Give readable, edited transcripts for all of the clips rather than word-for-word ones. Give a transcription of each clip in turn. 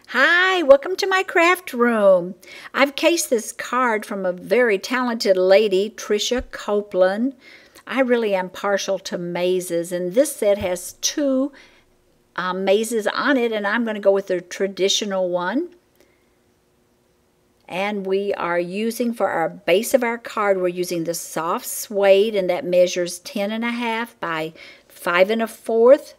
Hi, welcome to my craft room. I've cased this card from a very talented lady, Tricia Copeland. I really am partial to mazes, and this set has two mazes on it, and I'm going to go with the traditional one. And we are using, for our base of our card, we're using the soft suede, and that measures 10.5 by 5 1/4.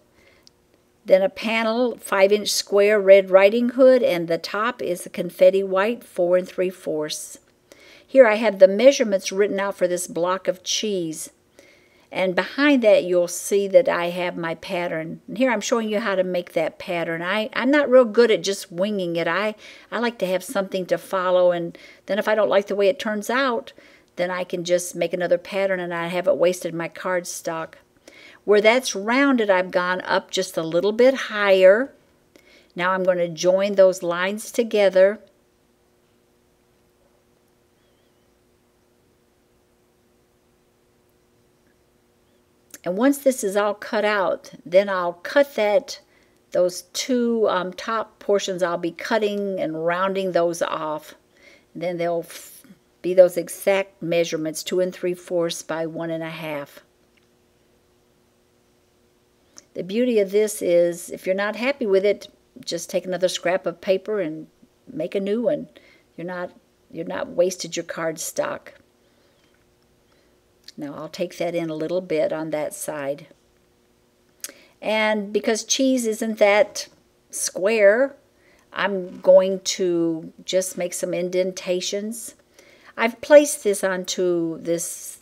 Then a panel, 5-inch square Red Riding Hood, and the top is a confetti white, 4 3/4. Here I have the measurements written out for this block of cheese. And behind that you'll see that I have my pattern. And here I'm showing you how to make that pattern. I'm not real good at just winging it. I like to have something to follow, and then if I don't like the way it turns out, then I can just make another pattern and I haven't wasted my cardstock. Where that's rounded, I've gone up just a little bit higher. Now I'm going to join those lines together. And once this is all cut out, then I'll cut those two top portions, I'll be cutting and rounding those off. And then they'll be those exact measurements, 2 3/4 by 1 1/2. The beauty of this is, if you're not happy with it, just take another scrap of paper and make a new one. You're not wasted your cardstock. Now I'll take that in a little bit on that side. And because cheese isn't that square, I'm going to just make some indentations. I've placed this onto this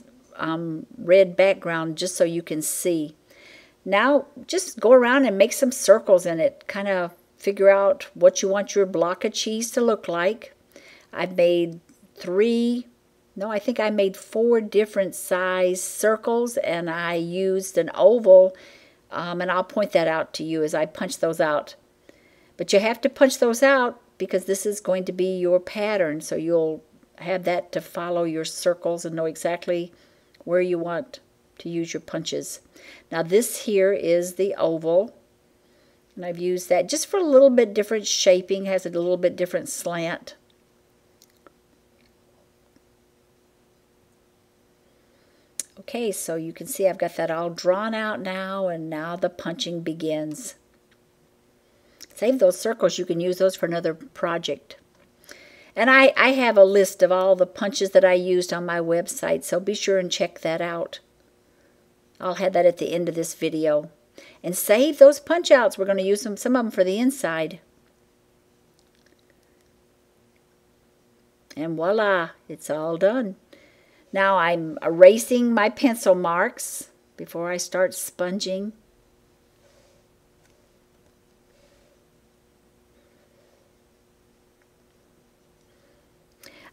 red background just so you can see. Now just go around and make some circles in it. Kind of figure out what you want your block of cheese to look like. I've made I think I made 4 different size circles, and I used an oval, and I'll point that out to you as I punch those out. But you have to punch those out because this is going to be your pattern, so you'll have that to follow your circles and know exactly where you want to use your punches. Now this here is the oval, and I've used that just for a little bit different shaping, has a little bit different slant. Okay, so you can see I've got that all drawn out now, and now the punching begins. Save those circles, you can use those for another project. And I have a list of all the punches that I used on my website, so be sure and check that out. I'll have that at the end of this video. And save those punch outs. We're going to use some of them for the inside. And voila, it's all done. Now I'm erasing my pencil marks before I start sponging.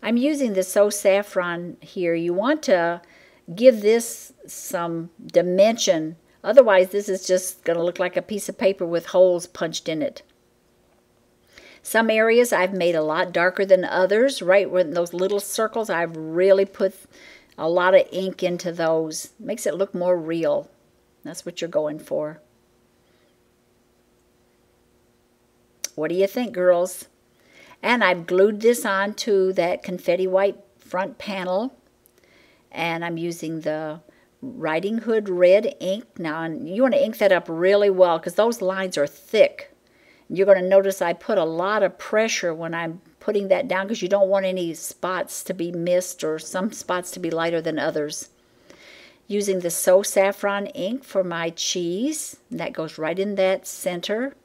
I'm using the So Saffron here. You want to give this some dimension. Otherwise, this is just going to look like a piece of paper with holes punched in it. Some areas I've made a lot darker than others. Right where those little circles, I've really put a lot of ink into those. Makes it look more real. That's what you're going for. What do you think, girls? And I've glued this onto that confetti white front panel. And I'm using the Riding Hood red ink. Now, you want to ink that up really well because those lines are thick. You're going to notice I put a lot of pressure when I'm putting that down because you don't want any spots to be missed or some spots to be lighter than others. Using the So Saffron ink for my cheese. And that goes right in that center.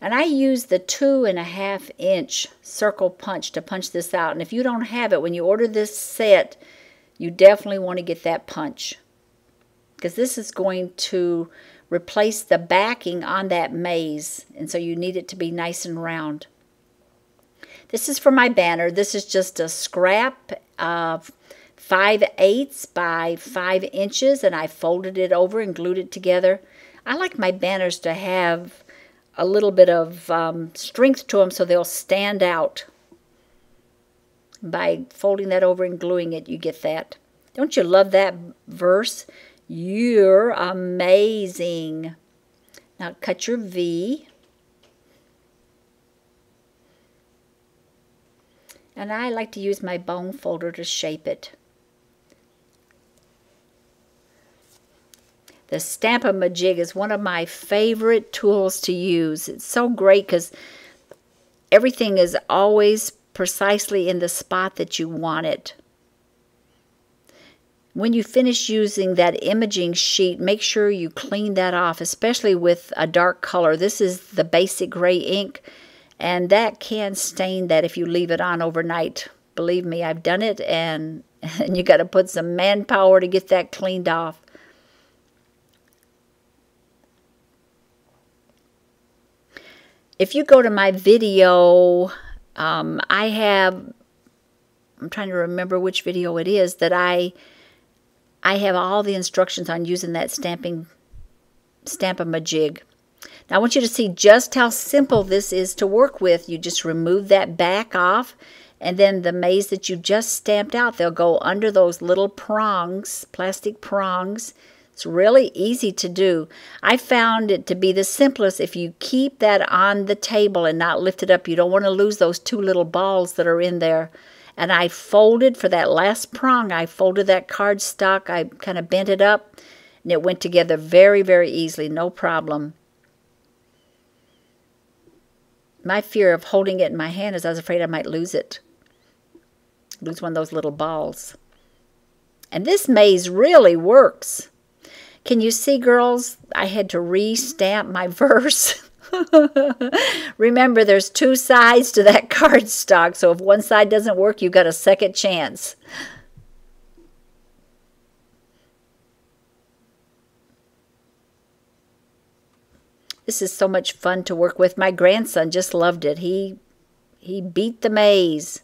And I use the 2.5-inch circle punch to punch this out. And if you don't have it, when you order this set, you definitely want to get that punch. Because this is going to replace the backing on that maze. And so you need it to be nice and round. This is for my banner. This is just a scrap of 5/8 by 5 inches. And I folded it over and glued it together. I like my banners to have a little bit of strength to them so they'll stand out. By folding that over and gluing it, you get that. Don't you love that verse? You're amazing. Now cut your V. And I like to use my bone folder to shape it. The Stamp-A-Majig is one of my favorite tools to use. It's so great because everything is always precisely in the spot that you want it. When you finish using that imaging sheet, make sure you clean that off, especially with a dark color. This is the basic gray ink, and that can stain that if you leave it on overnight. Believe me, I've done it, and you got to put some manpower to get that cleaned off. If you go to my video, I'm trying to remember which video it is, that I have all the instructions on using that Stamp-A-Majig. Now I want you to see just how simple this is to work with. You just remove that back off, and then the maze that you just stamped out, they'll go under those little prongs, plastic prongs. It's really easy to do. I found it to be the simplest if you keep that on the table and not lift it up. You don't want to lose those two little balls that are in there. And I folded, for that last prong, I folded that cardstock. I kind of bent it up, and it went together very, very easily, no problem. My fear of holding it in my hand is I was afraid I might lose it. Lose one of those little balls. And this maze really works. Can you see, girls? I had to re-stamp my verse. Remember, there's two sides to that cardstock, so if one side doesn't work, you've got a second chance. This is so much fun to work with. My grandson just loved it. He beat the maze.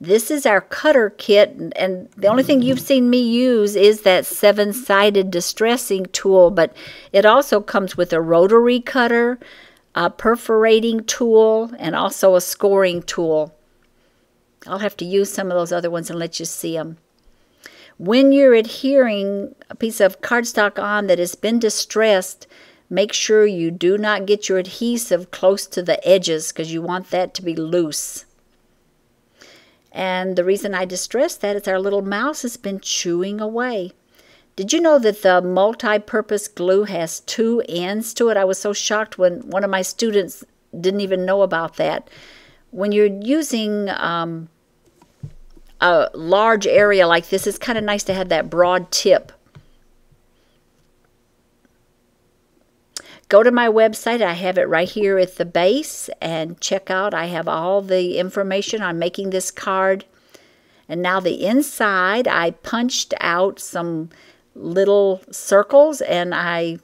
This is our cutter kit, and the only thing you've seen me use is that 7-sided distressing tool, but it also comes with a rotary cutter, a perforating tool, and also a scoring tool. I'll have to use some of those other ones and let you see them. When you're adhering a piece of cardstock on that has been distressed, make sure you do not get your adhesive close to the edges because you want that to be loose. And the reason I distress that is our little mouse has been chewing away. Did you know that the multi-purpose glue has 2 ends to it? I was so shocked when one of my students didn't even know about that. When you're using a large area like this, it's kind of nice to have that broad tip. Go to my website. I have it right here at the base, and check out. I have all the information on making this card. And now the inside, I punched out some little circles, and I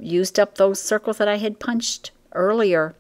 used up those circles that I had punched earlier.